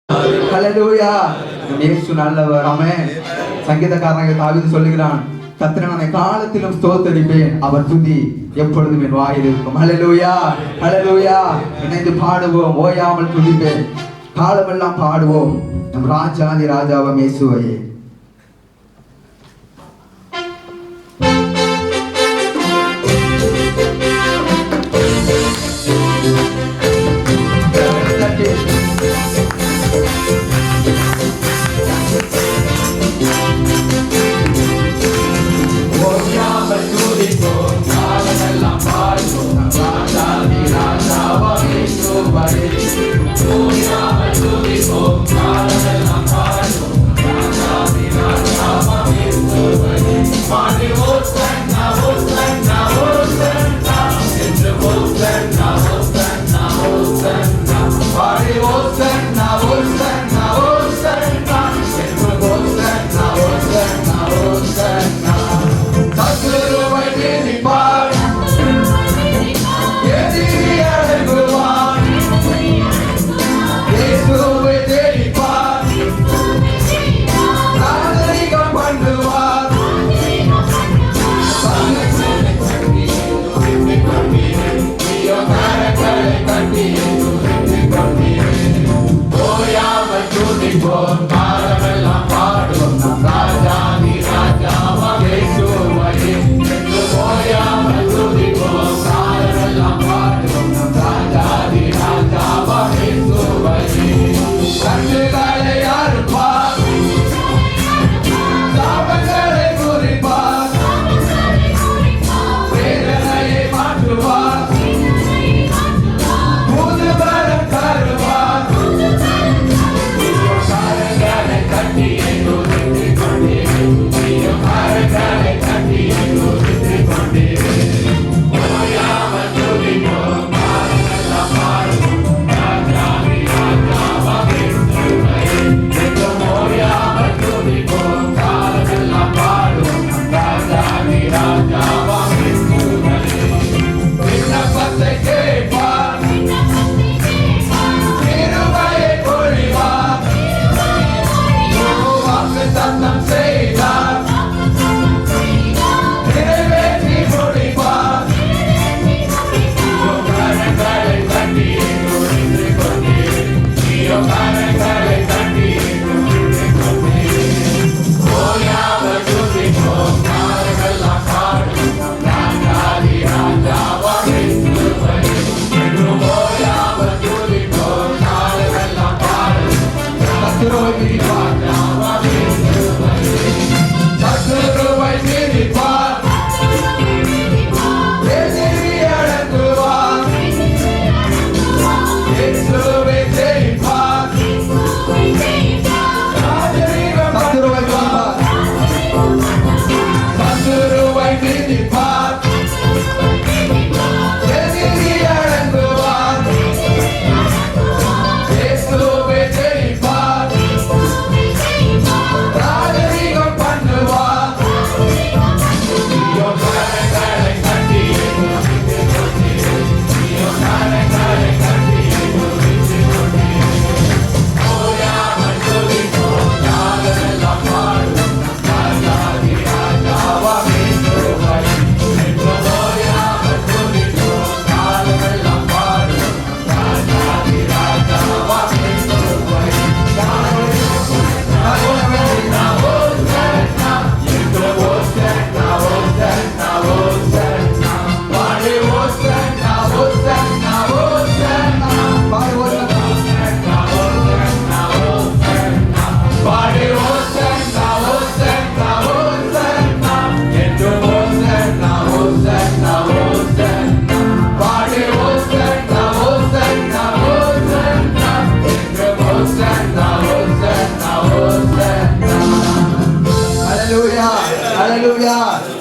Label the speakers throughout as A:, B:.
A: ஹல்லேலூயா. இயேசு நல்லவர். ஆமென். சங்கீதக்காரனாகிய தாவீது சொல்லுகிறான், கர்த்தரை காலத்திலும் ஸ்தோத்தரிப்பேன், அவர் துதி எப்பொழுதும் என் வாயில் இருக்கும். ஹல்லேலூயா, ஹல்லேலூயா. இணைந்து பாடுவோம், ஓயாமல் துதிப்பேன், காலமெல்லாம் பாடுவோம் நம் ராஜாதி ராஜாவாம் இயேசுவையே.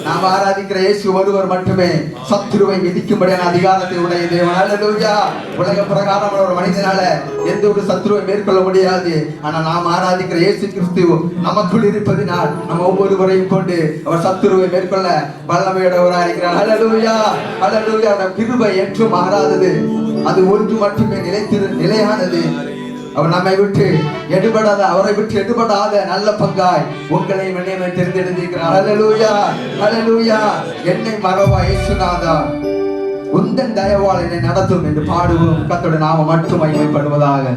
A: நாம் ஆராதிக்கிற இயேசு ஒருவர் மட்டுமே சத்துருவை மிதிக்கும்படியான அதிகாரத்தை உடைய தேவன். ஹல்லேலூயா. உலக பிரகாரம் ஒரு மனிதனால எந்த ஒரு சத்துருவை மேற்கொள்ள முடியாது. ஆனா நாம் ஆராதிக்கிற இயேசு கிறிஸ்து நமக்குள் இருப்பதினால் நம்ம ஒவ்வொருவரையும் கொண்டு அவர் சத்துருவை மேற்கொள்ள வல்லமையுடையவராக இருக்கிறார். ஹல்லேலூயா, ஹல்லேலூயா. கிருபை என்றும் மாறாதது, அது ஒன்று மட்டுமே நிலையானது. அவர் நம்மை விட்டு எடுபடாத, அவரை விட்டு எடுபடாத நல்ல பங்காய் உங்களை என்னை தெரிந்தெடுத்திருக்கிறார். ஹல்லேலூயா, ஹல்லேலூயா. என்னை மறவா இயேசுநாதா, உந்தன் தயவால் என்னை நடத்தும் என்று பாடுவோம். கர்த்தருடைய நாமம் மட்டும் மகிமைப்படுவதாக.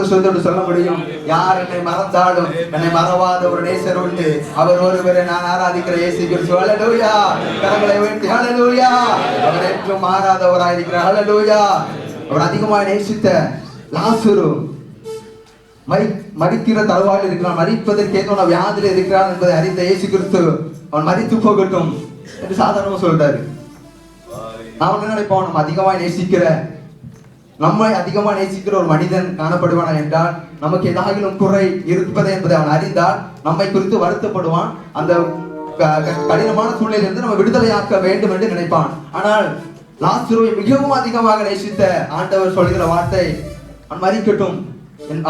A: சந்தோஷத்தோடு சொல்ல முடியும், யார் என்னை மறந்தாலும் என்னை மறவாத ஒரு நேசர் உண்டு, அவர் ஒருவரை நான் ஆராதிக்கிற இயேசு கிறிஸ்து. ஹல்லேலூயா. கரங்களை உயர்த்தி ஹல்லேலூயா. அவர் என்றும் மாறாதவராயிருக்கிறார். ஹல்லேலூயா. அவர் அதிகமாக நேசித்த லாசரு மரிக்கிற தருவாயில் இருக்கிறான், மரிப்பதற்கு ஏதோ வியாதியில் இருக்கிறான் என்பதை அறிந்த இயேசு கிறிஸ்து அவன் மரித்து போகட்டும் என்று சாதாரணமா சொல்றாரு. நாம் என்ன நினைப்போம், நம்ம அதிகமாக நேசிக்கிற நம்மை அதிகமாக நேசிக்கிற ஒரு மனிதன் காணப்படுவானா என்றால் நமக்கு ஏதாகிலும் குறை இருப்பது என்பதை அவன் அறிந்தால் நம்மை குறித்து வருத்தப்படுவான். அந்த கடினமான சூழ்நிலையிலிருந்து நம்ம விடுதலையாக்க வேண்டும் என்று நினைப்பான். ஆனால் லாசருவை மிகவும் அதிகமாக நேசித்த ஆண்டவர் சொல்கிற வார்த்தை, அவன் மரிக்கட்டும்.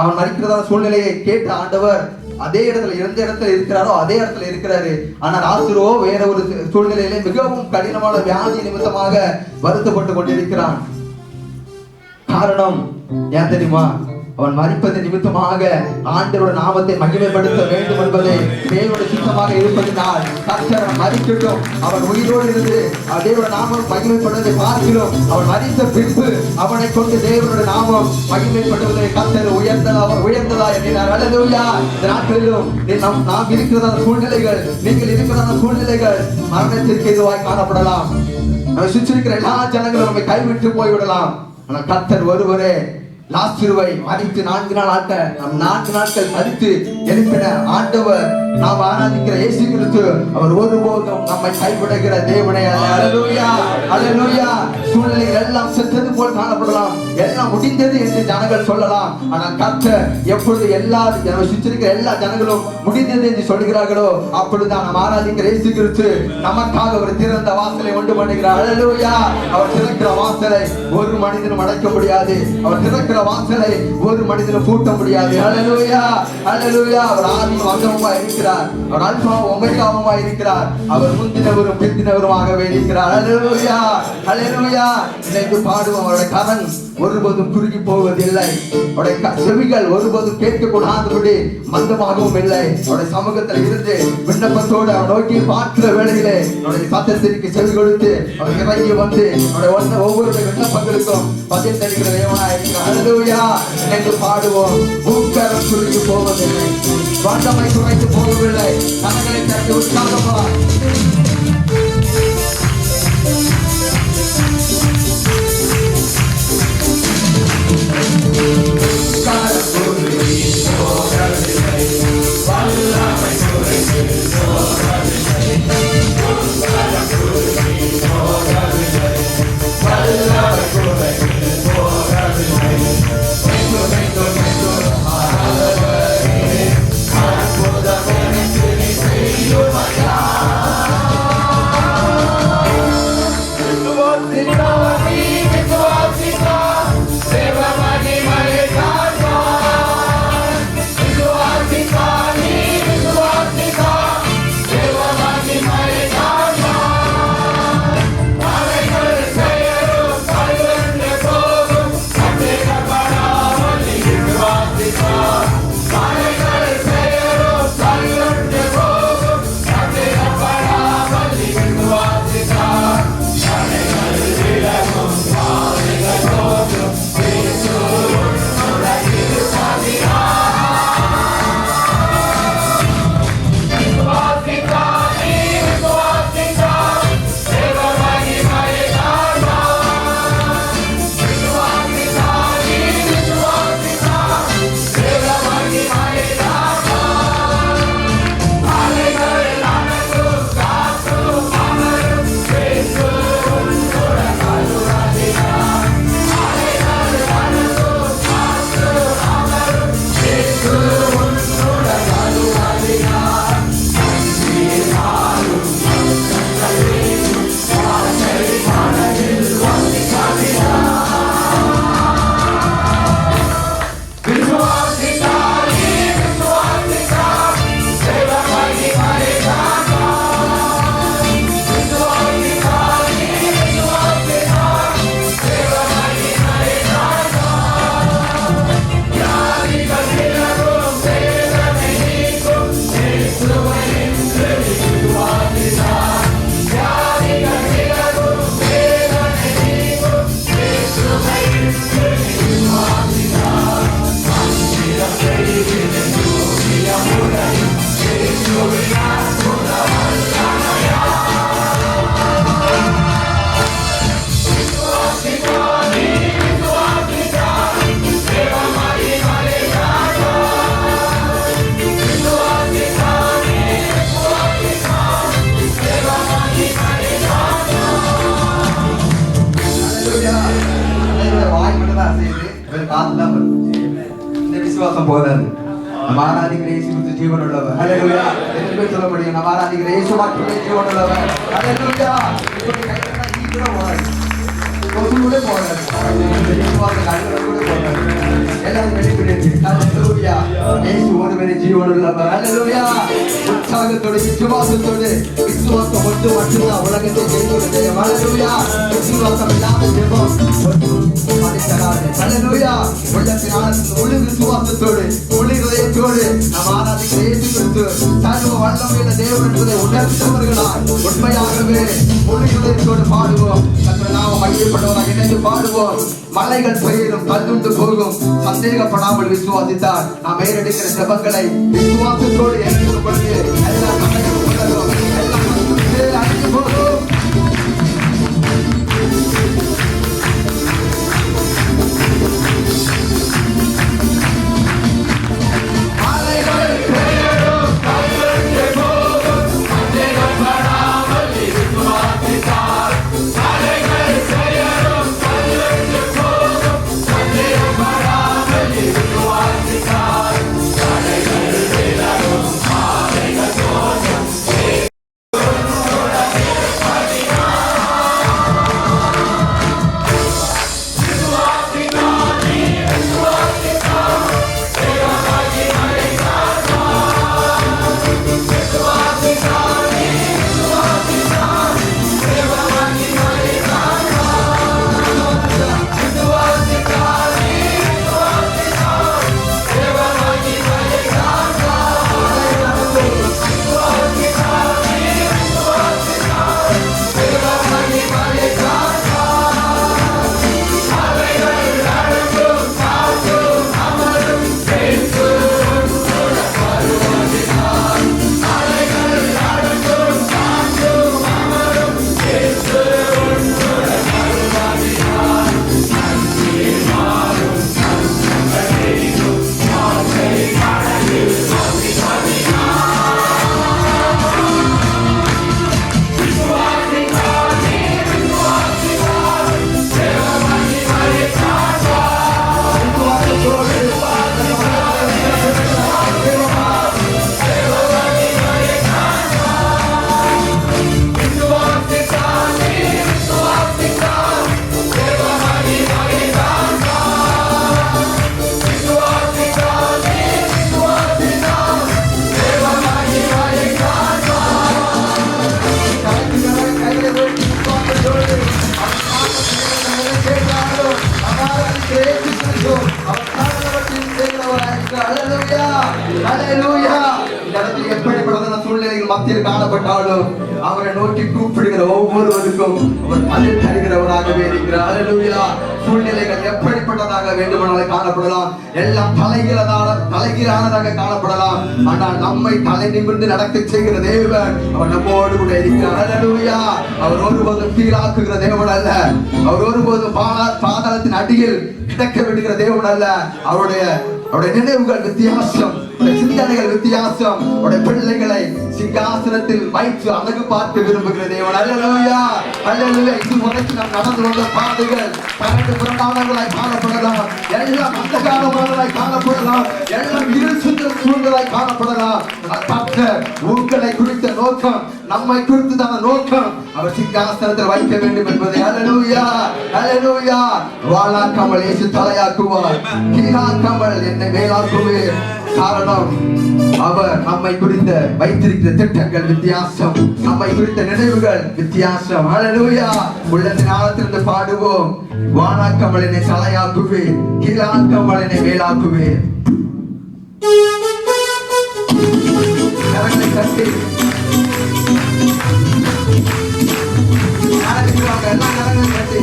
A: அவன் மரிக்கிறதா சூழ்நிலையை கேட்ட ஆண்டவர் அதே இடத்துல எந்த இடத்துல இருக்கிறாரோ அதே இடத்துல இருக்கிறாரு. ஆனால் லாசருவோ வேற ஒரு சூழ்நிலையிலே மிகவும் கடினமான வியாதி நிமித்தமாக வருத்தப்பட்டு கொண்டிருக்கிறான். காரணம் ஏன் தெரியுமா? அவன் மரிப்பது நிமித்தமாக ஆண்டவருடைய நாமத்தை மகிமைப்படுத்த வேண்டும் என்பதை தேவனுடைய சித்தமாக இருப்பதினால் கர்த்தர் மரிக்கட்டும். அவன் உயிரோடு இருந்து தேவனுடைய நாமம் மகிமைப்படுவதை பார்க்கிறோம். அவன் மரித்த பின்பு அவனை கொண்டு தேவனுடைய நாமம் மகிமைப்படுவதை கர்த்தர் உயர்ந்ததா என்கிறார். ஹல்லேலூயா. இந்த நாட்களிலும் நாம் இருக்கிறதான சூழ்நிலைகள், நீங்கள் இருக்கிறதான சூழ்நிலைகள் மரணத்திற்கு எதுவாய் காணப்படலாம். நம்ம சுற்றி இருக்கிற எல்லா ஜனங்களும் நம்மை கைவிட்டு போய்விடலாம். ஆனால் கர்த்தர் ஒருவரே லாசருவை மரித்து 4 நாட்கள் கழித்து எழுப்பின ஆண்டவர், நாம் ஆராதிக்கிற இயேசு கிறிஸ்து, அவர் ஒருபோதும் நம்மை கைவிடுகிற தேவனே. ஹல்லேலூயா. ஹல்லேலூயா. சூழ்நிலைகள் எல்லாம் செத்தது போல் காணப்படலாம், எல்லாம் முடிந்தது என்று ஜனங்கள் சொல்லலாம். ஆனால் கர்த்தர் எப்பொழுது சுற்றிருக்கிற எல்லா ஜனங்களும் முடிந்தது என்று சொல்கிறார்களோ அப்பொழுதுதான் நாம் ஆராதிக்கிற இயேசு கிறிஸ்து நமக்காக ஒரு திறந்த வாசலை உண்டு பண்ணுகிறார். ஹல்லேலூயா. அவர் திறக்கிற வாசலை ஒரு மனிதனும் அடைக்க முடியாது. அவர் திறக்கிற வாசலை ஒரு மனிதனும் பூட்ட முடியாது. ஹல்லேலூயா. ஹல்லேலூயா. அவர் ஆதியும் அந்தமுமாய் இருக்கிறார். அவர் அல்பாவும் ஒமேகாவுமாய் இருக்கிறார். அவர் முந்தினவரும் பிந்தினவருமாகவே இருக்கிறார். ஹல்லேலூயா. ஹல்லேலூயா. இணைந்து பாடுவோம். அவருடைய கரம் ஒருபோதும் குறுகி போவதில்லை. அவருடைய செவிகள் ஒருபோதும் கேட்கக்கூடாதபடி மந்தமாகவும் இல்லை. அவருடைய சமூகத்தில் இருந்து விண்ணப்பத்தோடு அவர் நோக்கி பார்க்கிற வேளையிலே அவருடைய சத்தத்திற்கு செவி கொடுத்து அவர் இறங்கி வந்து அவருடைய ஒவ்வொரு விண்ணப்பங்களுக்கும் பதில் தருகிற தேவனாய் இருக்கிறார். ஹல்லேலூயா. இணைந்து பாடுவோம். பூக்கரம் குறுகி போவதில்லை, வல்லமை குறைந்து போகவில்லை. கரங்களை தட்டி உற்சாகமா
B: Viva Maria, Maria.
A: விசுவாசம் போதாது. நம்ம ஆராதிக்கிற இயேசு கிறிஸ்து ஜீவன் உள்ளவர். ஹல்லேலூயா. எத்தனை பேர் சொல்ல முடியும்? நம்ம ஆராதிக்கிற இயேசு மட்டுமே ஜீவன் உள்ளவர். ஹல்லேலூயா. இப்படி கையில ஈக்குற போறாரு. கொசுவுடைய போறாரு. விசுவாசம் கண்களோட போறாரு. எல்லாரும் வெளிப்படுத்தி. ஹல்லேலூயா. இயேசு ஒருவரே ஜீவன் உள்ளவர். ஹல்லேலூயா. உற்சாகத்தோடு விசுவாசத்தோடு விசுவாசம் மட்டும்தான் உலகத்தை ஜெயிக்கிறது. ஹல்லேலூயா. விசுவாசம் இல்லாத ஜெபம் மனிதனாலே. ஹல்லேலூயா. உள்ளத்தினால் முழு விசுவாசத்தோடு முழு இதயத்தோடு நாம் ஆராதிக்கிற இயேசு கிறிஸ்து சர்வ வல்லமையுள்ள தேவன் என்பதை உணர்ந்தவர்களாய் உண்மையாகவே முழு இதயத்தோடு பாடுவோம். கர்த்தர் நாம மகிமைப்படுவதாக இணைந்து பாடுவோம். மலைகள் பெயரும் கல்லுண்டு போகும் சந்தேகப்படாமல் விசுவாசித்தார். நாம் மேலெடுக்கிற ஜெபங்களை விசுவாசத்தோடு எடுக்கிற பொழுது எல்லாம் மலைகள் உணரும், எல்லாம் அழிந்து போகும். சூழ்நிலைகள் மத்தியில் காணப்பட்டாலும் அவரை நோக்கி கூப்பிடுகிற ஒவ்வொருவருக்கும் அவர் பதில் தருகிறவராகவே இருக்கிறார். ஹல்லேலூயா. சூழ்நிலைகள் எப்படிப்பட்டதாக வேண்டுமானாலும் காணப்படலாம், எல்லாம் தலைகீழானதாக காணப்படலாம். ஆனால் நம்மை தலை நிமிர்ந்து நடக்க செய்கிற தேவன் அவர் நம்மோடு கூட இருக்கிறார். ஹல்லேலூயா. அவர் ஒருபோதும் கீழாக்குகிற தேவன் அல்ல. அவர் ஒருபோதும் பாதாளத்தின் அடியில் கிடக்க விடுகிற தேவன் அல்ல. அவருடைய நினைவுகள் வித்தியாசம், சிந்தனைகள் வித்தியாசம். பிள்ளைகளை சிங்காசனத்தில் வைத்து அழகு பார்க்க விரும்புகிற தேவன். ஹல்லேலூயா. ஹல்லேலூயா. இதுவரைக்கும் நாம் நடந்து வந்த பாதைகள் பரண்டு புரண்டானவர்களாய் காணப்படலாம், எல்லாம் அந்தகாரமானவர்களாய் காணப்படலாம், எல்லாம் இருள் சூழ்ந்ததாய் காணப்படலாம். உங்களை குறித்த நோக்கம், நம்மை குறித்ததான நோக்கம் அவர் சிங்காசனத்தில் வைக்க வேண்டும் என்பதை. ஹல்லேலூயா. ஹல்லேலூயா. வாழாக்காமல் இயேசு தலையாக்குவார், கீழாக்காமல் என்னை மேலாக்குவேன். காரணம் அவர் நம்மை குறித்த வைத்திருக்கிற திட்டங்கள் வித்தியாசம், நம்மை குறித்த நினைவுகள் வித்தியாசம். ஹல்லேலூயா. உள்ளத்தின் ஆழத்திலிருந்து பாடுவோம். வானாக்காமல் என்னை தலையாக்குவேன், கீழாக்காமல் என்னை மேலாக்குவேன். கரங்களை தட்டி எல்லாம் கரங்களை தட்டி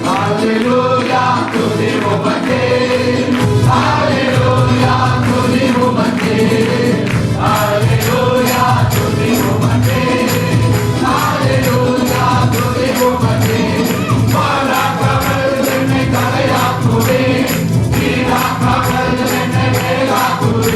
A: Hallelujah, to the woman. Hallelujah, to the woman. Hallelujah, to the woman. Hallelujah, to the woman. Mala kamal ne kalaya kure, kira kamal ne mela kure.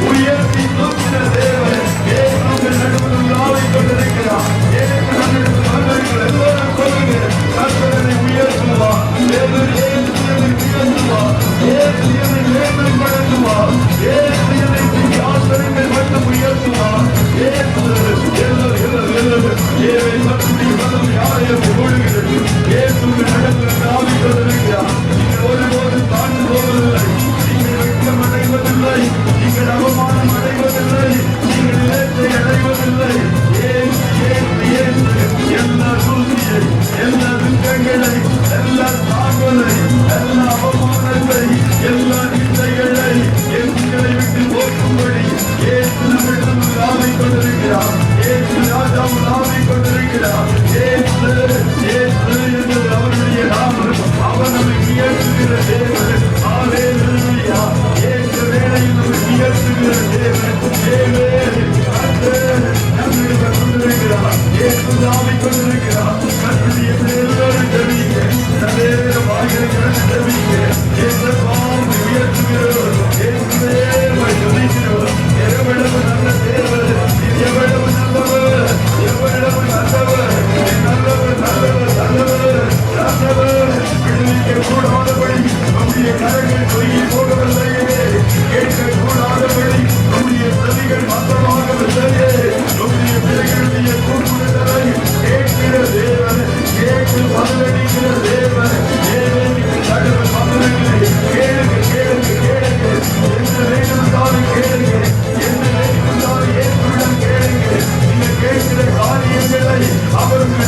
B: உயர்த்தி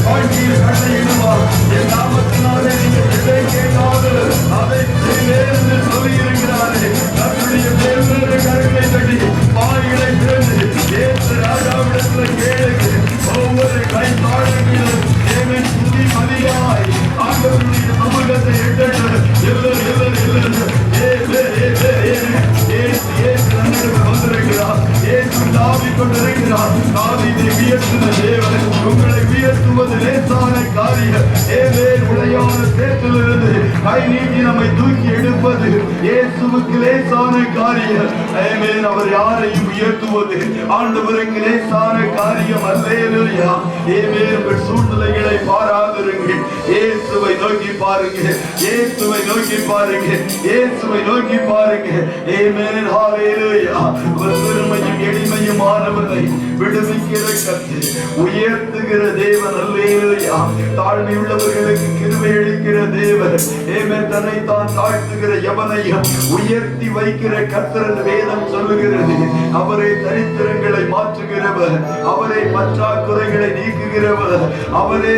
B: வாழ்க்கையில் கட்டளையிடுவார். என் நாமத்தினாலே நீங்கள் எதை கேட்டாலும் அதை செய்வேன் என்று சொல்லியிருக்கிறாரே. நம்முடைய தேவனுடைய கரங்களை தட்டி வாய்களை திறந்து இயேசு ராஜாவிடத்தில் கேளுங்க. ஒவ்வொரு கை தாழ்மையிலும் தேவன் துதி மதியாய் ஆண்டவருடைய சமூகத்தை எட்டட்டு உங்களை உயர்த்துவது லேசான காரியம். உடையான சேற்றிலிருந்து கை நீட்டி நம்மை தூக்கி எடுப்பது இயேசுவுக்கு லேசான காரியம். அவர் யாரையும் உயர்த்துவது ஆண்டவருக்கு லேசான காரியம் அல்லேலூயா. உங்கள் சூழ்நிலைகளை பாராதிருங்கள். இயேசுவை நோக்கி பாருங்க, இயேசுவை நோக்கி பாருங்க, இயேசுவை நோக்கி பாருங்க. ஆமென் ஹalleluya. பெருமையும் எளிமையும் ஆனவரை விடுவிக்கிற கர்த்தர், உயர்த்துகிற தேவன் அல்லேலூயா. தாழ்மை உள்ளவர்களுக்கு கிருபை அளிக்கிற தேவன். ஆமென். தன்னை தான் தாழ்த்துகிற எவனையும் உயர்த்தி வைக்கிற கர்த்தர் என்று வேதம் சொல்லுகிறது. அவரே தரித்திரங்களை மாற்றுகிறவர், அவரே பற்றாக்குறைகளை நீக்குகிறவர், அவரே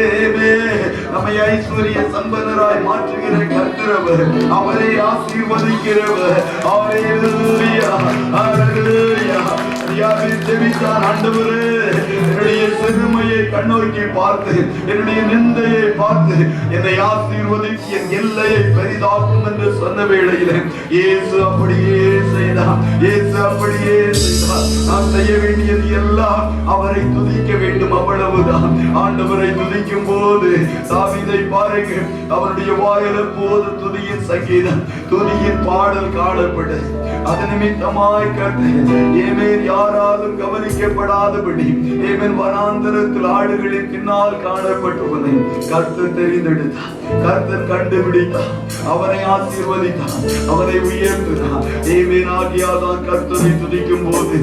B: நம்மை ஐஸ்வர்ய சம்பன்னராய் மாற்றுகிற கர்த்தரவர், அவரே ஆசீர்வதிக்கிறவர். ஹalleluya ஹalleluya. ஆண்டவரே, என்னுடைய சிறுமையை கண்ணோக்கி பார்த்து, என்னுடைய நிந்தையை பார்த்து என்னை ஆசீர்வதித்து என் எல்லையை பெரிதாக்கும் என்று சொன்ன வேளையில் இயேசு அப்படியே செய்தார். இயேசு அப்படியே செய்தார். நான் செய்ய வேண்டியது எல்லாம் அவரை துதிக்க வேண்டும், அவ்வளவுதான். ஆண்டவரை துதிக்கும் போது தாவீதை பாருங்க, அவருடைய வாயில போது துதியின் சங்கீதம், துதியின் பாடல் காணப்பட்டது. அது நிமித்தமாய் கர்த்தர் யாராலும் கவனிக்கப்படாதபடி வனாந்தரத்தில் ஆடுகளின் பின்னால் காணப்பட்டவனை கர்த்தர் தெரிந்தெடுத்தார், கர்த்தர் கண்டுபிடித்தார், அவனை ஆசீர்வதித்தார், அவனை உயர்த்தினார். ஆகியாதான் கர்த்தரை துதிக்கும் போது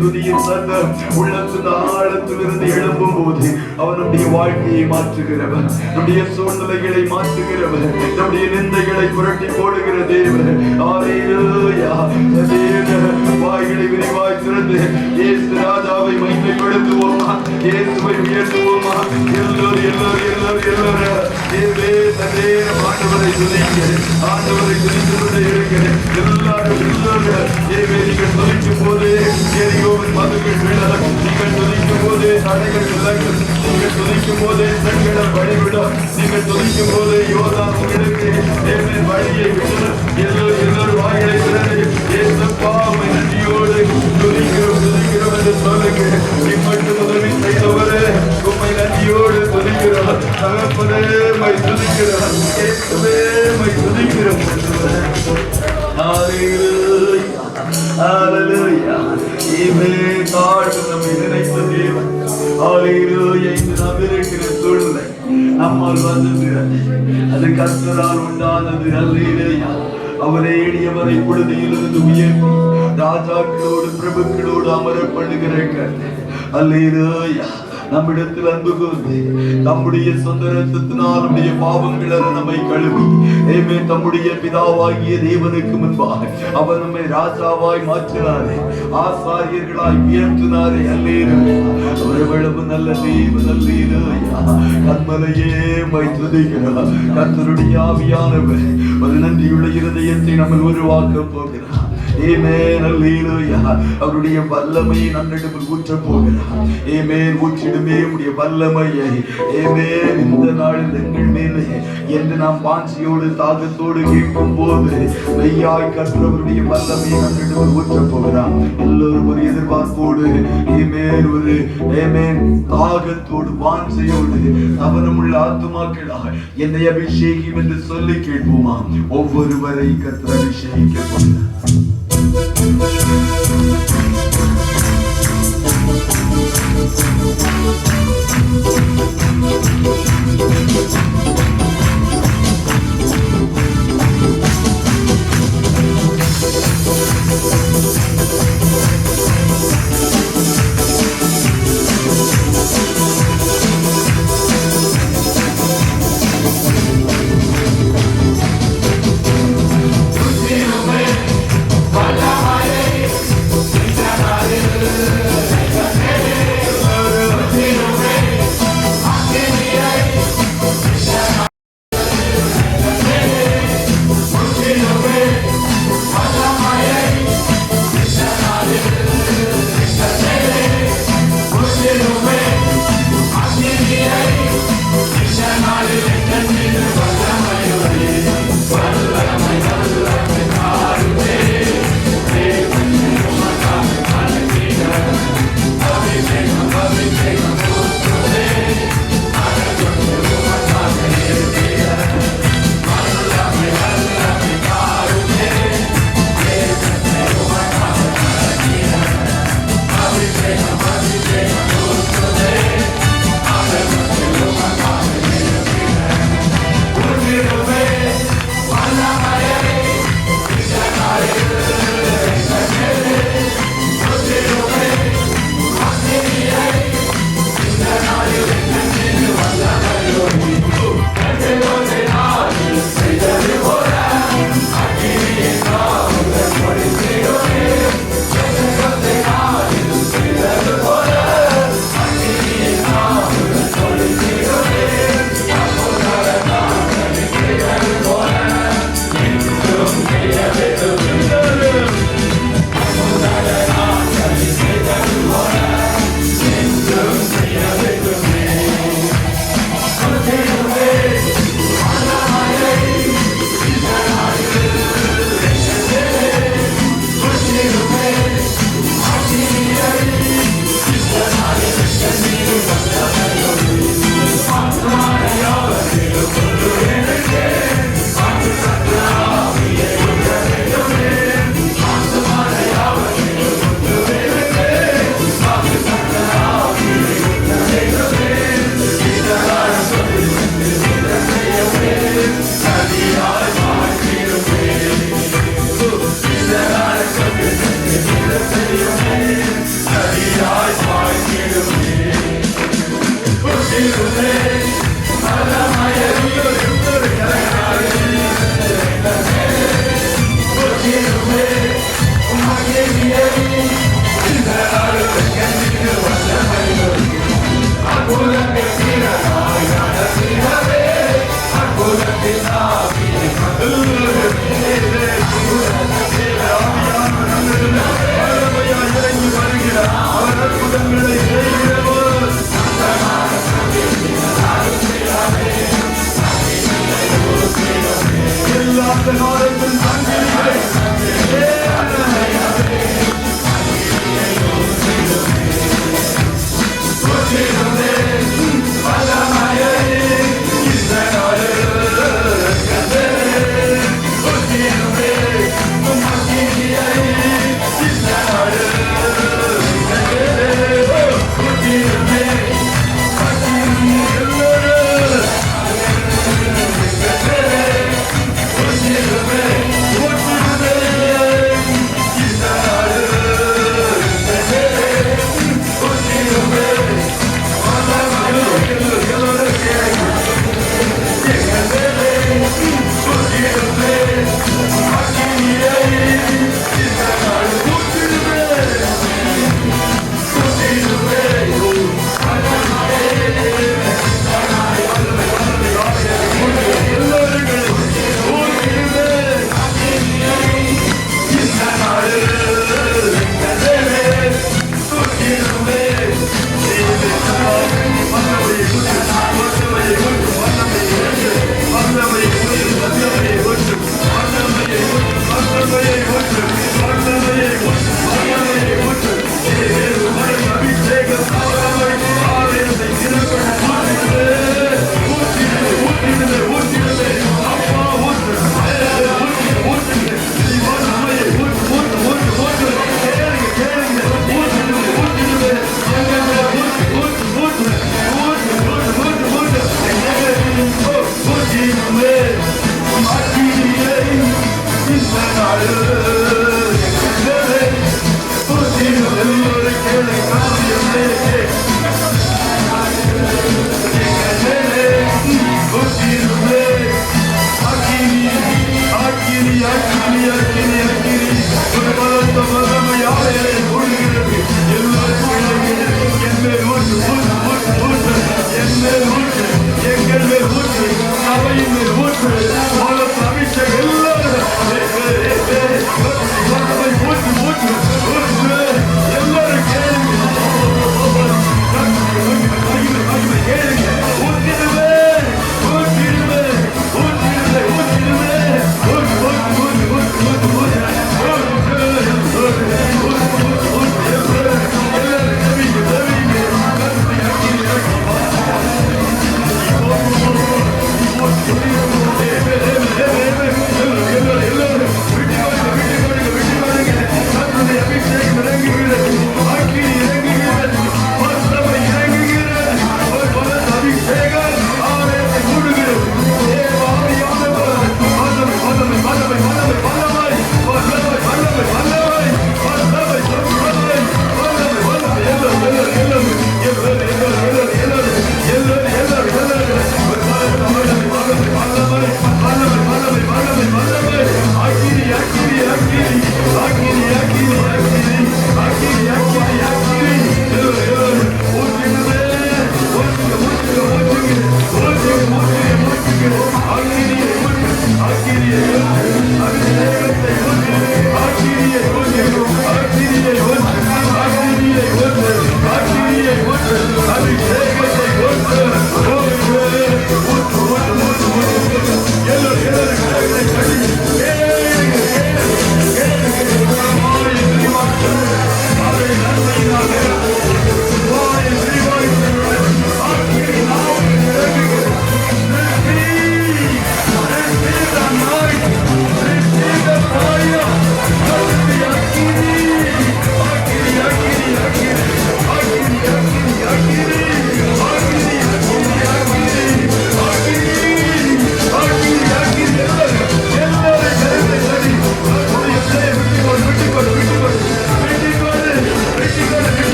B: துதியின் சத்தம் உள்ளத்தின் ஆழத்திலிருந்து எழும்பும் போது அவனுடைய வாழ்க்கையை மாற்றுகிறவர், நம்முடைய சூழ்நிலைகளை மாற்றுகிறவர், நம்முடைய நிந்தைகளை புரட்டி போடுகிற தேவன். வாய்களை விரிவாய் திறந்து இயேசு ராஜாவை மகிமைப்படுத்துவோமா, இயேசுவை உயர்த்துவோமா? எல்லோரும் ஆண்டவரை துதிங்க, ஆண்டவரை துதித்து கொண்டே இருக்கிறேன். எல்லாரும் நீங்கள் துதிக்கும் போது மதுகள் விழ, நீங்கள் துதிக்கும் போது தடைகள் விலகும், நீங்கள் துதிக்கும் போது பெண்கள் வழிவிடும், நீங்கள் துதிக்கும் போது யோதா உங்களுக்கு வழியை விடும். எல்லோரும் வாய்களை திறந்து இயேசுப்பா நன்றியோடு துதிக்கிறோம் துதிக்கிறோம் என்று சொல்லுங்க. மட்டும் உதவி செய்தவரே உண்மை நன்றியோடு துதிக்கிறோம். தகப்பனே மை துதிக்கிறோம், இயேசுவே மை துதிக்கிறோம். ஹalleluya ஹalleluya. தாழ்வு நம்மை நினைத்த தேவன். ஹalleluya. இன்று நாம் இருக்கிற சூழ்நிலை நம்மால் வந்தது, அது கர்த்தரால் உண்டானது. ஹalleluya. அவரை எளியவரை பொழுதிலிருந்து உயர்த்தி ராஜாக்களோடு பிரபுக்களோடு அமர பண்ணுகிற கர்த்தர். அல்லேலூயா. நம்மிடத்தில் அன்பு கூர்ந்து நம்முடைய சொந்த ரத்தத்தினால் நம்முடைய பாவங்களை நம்மை கழுவி தம்முடைய பிதாவாகிய தேவனுக்கு முன்பாக அவர் நம்மை ராஜாவாய் மாற்றினாரே, ஆசாரியர்களாய் உயர்த்தினாரே. அல்லேலூயா. அவர் எவ்வளவு நல்ல தேவன். அல்லேலூயா. கர்மலையே மை துதிக்கிறார். கர்த்தருடைய ஆவியானவர் ஒரு நன்றியுள்ள இருதயத்தை நம்ம உருவாக்க போகிறார். அவருடைய வல்லமையை நம்மிடத்தில் ஊற்ற போகிறார். ஊற்றிடுமே உடைய வல்லமையை இந்த நாளில் எங்கள் மேலே என்று நாம் வாஞ்சியோடு தாகத்தோடு கேட்கும் போது மெய்யாய் கற்றவருடைய வல்லமையை நம்மிடத்தில் ஊற்ற போகிறார். எல்லோரும் ஒரு எதிர்பார்ப்போடு ஒரு தாகத்தோடு வாஞ்சையோடு அவனமுள்ள ஆத்துமாக்களாக என்னை அபிஷேகம் என்று சொல்லி கேட்போமா? ஒவ்வொருவரை கர்த்தர் அபிஷேகிக்க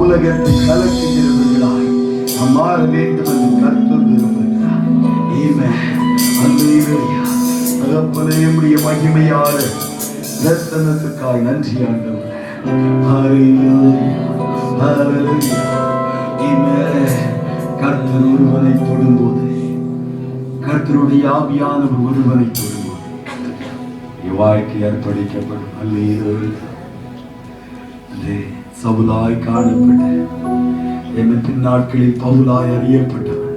B: உலகத்தை கலக்குகிறவர்களாய் நாம் மாற வேண்டும் என்று கர்த்தர் விரும்புகிறார். தகப்பனே, உம்முடைய மகிமையான தரிசனத்துக்காய் நன்றி ஆண்டவரே. கர்த்தர் ஒருவனை தொடும்போது, கர்த்தருடைய ஆவியானவர் ஒருவனை தொடும்போது வாழ்க்கை அர்ப்பணிக்கப்படும். அல்லேலூயா. சவுலாய் காணப்பட்ட எமத்தின் நாட்களில் பவுலாய் அறியப்பட்டவர்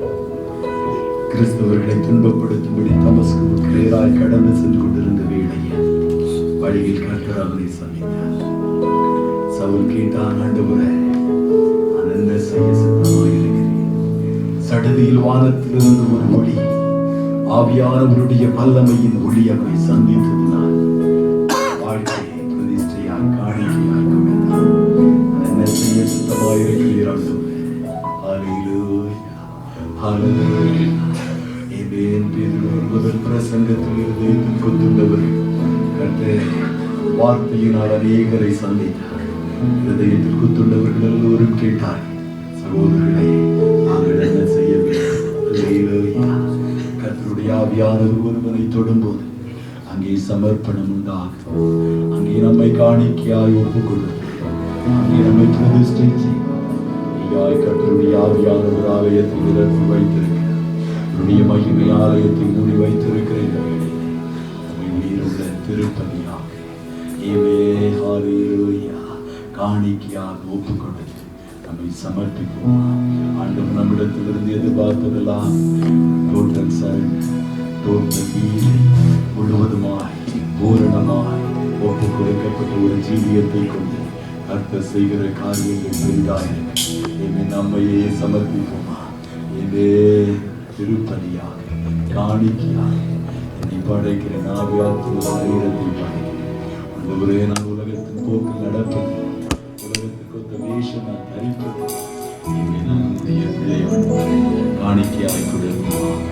B: கிறிஸ்தவர்களை துன்பப்படுத்தும்படி தமஸ்குவுக்கு நேராய் கடந்து சென்று கொண்டிருந்த வேளையில் வழியில் கர்த்தர் அவனை சந்தித்தார். சவுல் கேட்டான், ஆண்டவரே, நான் என்ன செய்ய சித்தமாய் இருக்கிறேன்? சடுதியில் வானத்திலிருந்து ஒரு ஒளி, ஆவியானவருடைய வல்லமையின் ஒளி அவனை சந்தித்ததினால் வாழ்க்கையை பிரதிஷ்டையாய் காணிக்கையாய் கொண்டார். என்ன செய்ய சித்தமாய் இருக்கிறார்? முதல் பிரசங்கத்தில் இருந்து கொண்டுள்ளவர் கர்த்தர் வார்த்தையினால் அநேகரை சந்தித்தார். இதயத்தில் குத்துள்ளவர்கள் எல்லோரும் கேட்டார், சகோதரர்களே, நாங்கள் என்ன செய்ய வேண்டும்? கர்த்தருடைய ஆவியானவர் ஒருவனை தொடும்போது அங்கே சமர்ப்பணம் உண்டாகும். அங்கே நம்மை காணிக்கையாய் ஒப்புக்கொள்ளும். அங்கே நம்மை பிரதிஷ்டை செய்யும். கர்த்தருடைய ஆவியானவர் ஆலயத்தை நிரப்பி வைத்திருக்கிறார். அவருடைய மகிமை ஆலயத்தை மூடி வைத்திருக்கிற இந்த வேளையிலே உயிருள்ள திருப்பதியாக காணிக்கையாக ஒப்புக்கொண்டது நம்மை சமர்ப்பிப்போம். ஆண்டவர் நம்மிடத்திலிருந்து எதிர்பார்ப்பதெல்லாம் டோட்டல் சரண்டர், டோட்டல் முழுவதுமாய் பூரணமாய் ஒப்பு கொடுக்கப்பட்ட ஒரு ஜீவியத்தை கொண்டு கர்த்தர் செய்கிற காரியங்கள் பெரிதாக நம்மையே சமர்ப்பிப்போமா? திருப்பலியாக காணிக்கையாக என்னை படைக்கிற நாவியாத்திர சரீரத்தை படைக்கிறேன். ஆண்டவரே, நான் உலகத்தின் போக்கில் நடப்பது, உலகத்துக்கு ஒத்த வேஷம் நான் தரிப்பது, இங்கே நான் உடைய பிள்ளையாண்டவரை காணிக்கையாய் கொடுக்கிறேன்.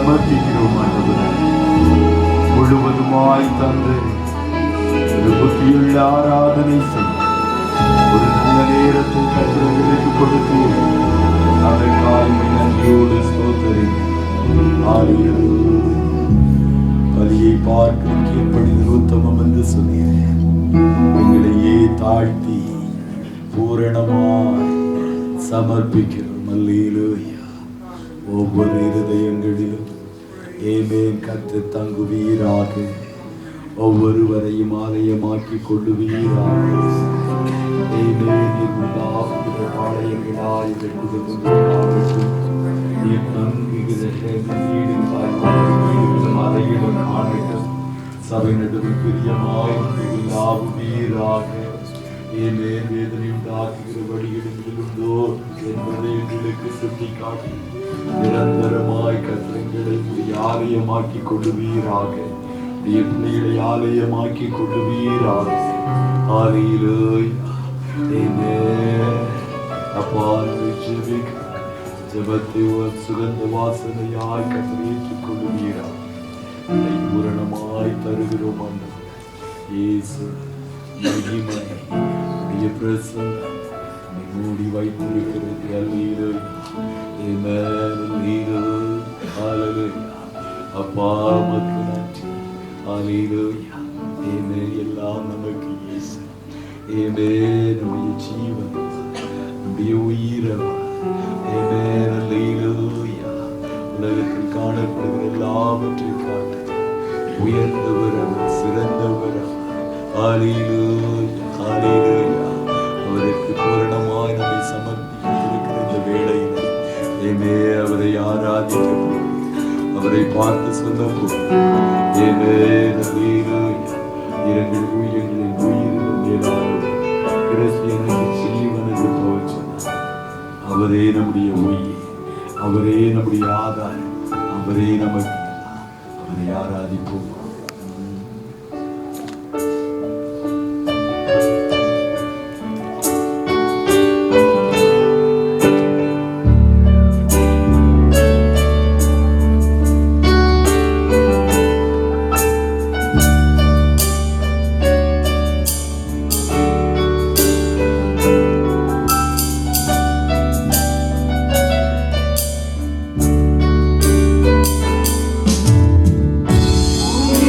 B: சமர்ப்பிக்கிறோம் ஆண்டவரே. முழுவதுமாய் தந்து ஒரு புத்தியுள்ள ஆராதனை செய்ய ஒரு நல்ல நேரத்தை கற்றவர்களுக்கு கொடுத்து அதற்காக நன்றியோடு ஸ்தோத்திரிக்கிறேன். பலியை பார்க்க கீழ்ப்படிதல் உத்தமம் என்று சொன்னீரேன். எங்களையே தாழ்த்தி பூரணமாய் சமர்ப்பிக்கிறோம். அல்லேலூயா. ஒவ்வொரு இருதயங்களிலும் ஏமேன் கர்த்தர் தங்குவீராக. ஒவ்வொருவரையும் ஆலயமாக்கி கொள்ளுவீராக. சபை நடுவில் பிரியமாயிருவீராக. ஏமேன் வேதனை உண்டாக்குகிற வழிகளில் உண்டோ என்பதை எங்களுக்கு சுட்டி காட்டி நிரந்தரமாய் கர்த்தங்களை ஆலயமாக்கி கொள்ளுவீராக. பிள்ளைகளை ஆலயமாக்கி கொள்ளுவீராக. ஜபத்தை சுகந்த வாசனையாய் கத்தரேற்றுக் கொள்ளுவீராக. பூரணமாய் தருகிறோம் ஆண்டவரே. இயேசு மகிமை உடைய பிரசன்னம் மூடி வைத்திருக்கிறது. அல்லேலூயா. ஆமென். அல்லேலூயா. அப்பா உமக்கு நன்றி. அல்லேலூயா. ஆமென். எல்லாம் நமக்கு இயேசு. ஆமென். நம்முடைய ஜீவன், நம்முடைய உயிரம். ஆமென். அல்லேலூயா. உலகத்தில் காணப்படுகிற எல்லாவற்றையும் காட்டு உயர்ந்தவர் அவர், சிறந்தவர் அவர். அல்லேலூயா. அல்லேலூயா. அவருக்கு பூரணமாய் நம்மை சமர்ப்பித்திருக்கிற இந்த வேளையில் அவரை ஆராதிக்க, அவரை பார்த்து சொல்ல இரங்கள் உயிர்களில் உயிரிலும் மேலானவர் கிறிஸ்தியனுக்கு ஜீவனுக்கு போச்சுனார். அவரே நம்முடைய உயிர், அவரே நம்முடைய ஆதாரம், அவரே நமக்கு. அவரை ஆராதிப்போம்.
C: Oh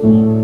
B: Thank you.